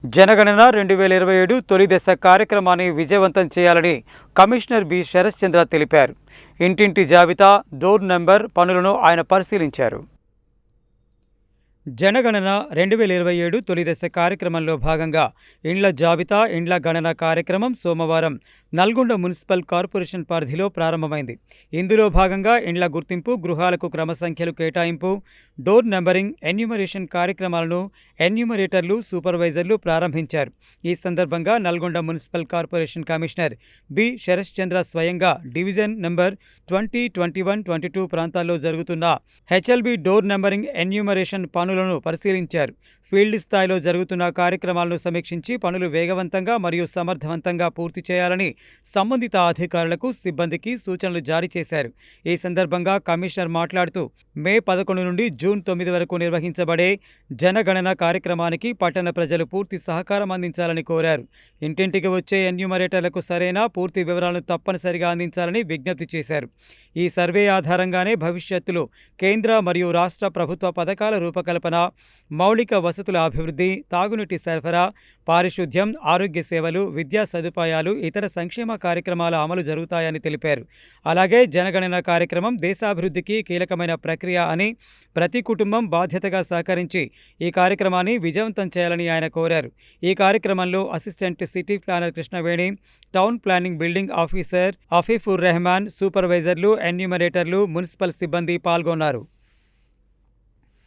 జనగణన 2027 తొలి దశ కార్యక్రమాన్ని విజయవంతం చేయాలని కమిషనర్ బి. శరశ్చంద్ర తెలిపారు. ఇంటింటి జాబితా, డోర్ నంబర్ పనులను ఆయన పరిశీలించారు. జనగణన 2027 తొలి దశ కార్యక్రమంలో భాగంగా ఇండ్ల జాబితా, ఇండ్ల గణన కార్యక్రమం సోమవారం నల్గొండ మున్సిపల్ కార్పొరేషన్ పరిధిలో ప్రారంభమైంది. ఇందులో భాగంగా ఇండ్ల గుర్తింపు, గృహాలకు క్రమ సంఖ్యలు కేటాయింపు, డోర్ నంబరింగ్, ఎన్యూమరేషన్ కార్యక్రమాలను ఎన్యూమరేటర్లు, సూపర్వైజర్లు ప్రారంభించారు. ఈ సందర్భంగా Nalgonda municipal corporation commissioner B. Sharatchandra స్వయంగా డివిజన్ నంబర్ 20, 21, 22 ప్రాంతాల్లో జరుగుతున్న హెచ్ఎల్బి డోర్ నంబరింగ్, ఎన్యూమరేషన్ పనులను పరిశీలించారు. ఫీల్డ్ స్థాయిలో జరుగుతున్న కార్యక్రమాలను సమీక్షించి పనులు వేగవంతంగా మరియు సమర్థవంతంగా పూర్తి చేయాలని సంబంధిత అధికారులకు, సిబ్బందికి సూచనలు జారీ చేశారు. ఈ సందర్భంగా కమిషనర్ మాట్లాడుతూ మే 11 నుండి జూన్ 9 వరకు నిర్వహించబడే జనగణన కార్యక్రమానికి పట్టణ ప్రజలు పూర్తి సహకారం అందించాలని కోరారు. ఇంటింటికి వచ్చే ఎన్యూమరేటర్లకు సరైన, పూర్తి వివరాలను తప్పనిసరిగా అందించాలని విజ్ఞప్తి చేశారు. ఈ సర్వే ఆధారంగానే భవిష్యత్తులో కేంద్ర మరియు రాష్ట్ర ప్రభుత్వ పథకాల రూపకల్పన, మౌలిక వసతుల అభివృద్ధి, తాగునీటి సరఫరా, పారిశుద్ధ్యం, ఆరోగ్య సేవలు, విద్యా సదుపాయాలు, ఇతర సంక్షేమ కార్యక్రమాల అమలు జరుగుతాయని తెలిపారు. అలాగే జనగణన కార్యక్రమం దేశాభివృద్ధికి కీలకమైన ప్రక్రియ అని, ప్రతి కుటుంబం బాధ్యతగా సహకరించి ఈ కార్యక్రమాన్ని విజయవంతం చేయాలని ఆయన కోరారు. ఈ కార్యక్రమంలో assistant city planner Krishnaveni, town planning building officer Afifur Rehman, సూపర్వైజర్లు, ఎన్యూమరేటర్లు, మున్సిపల్ సిబ్బంది పాల్గొన్నారు.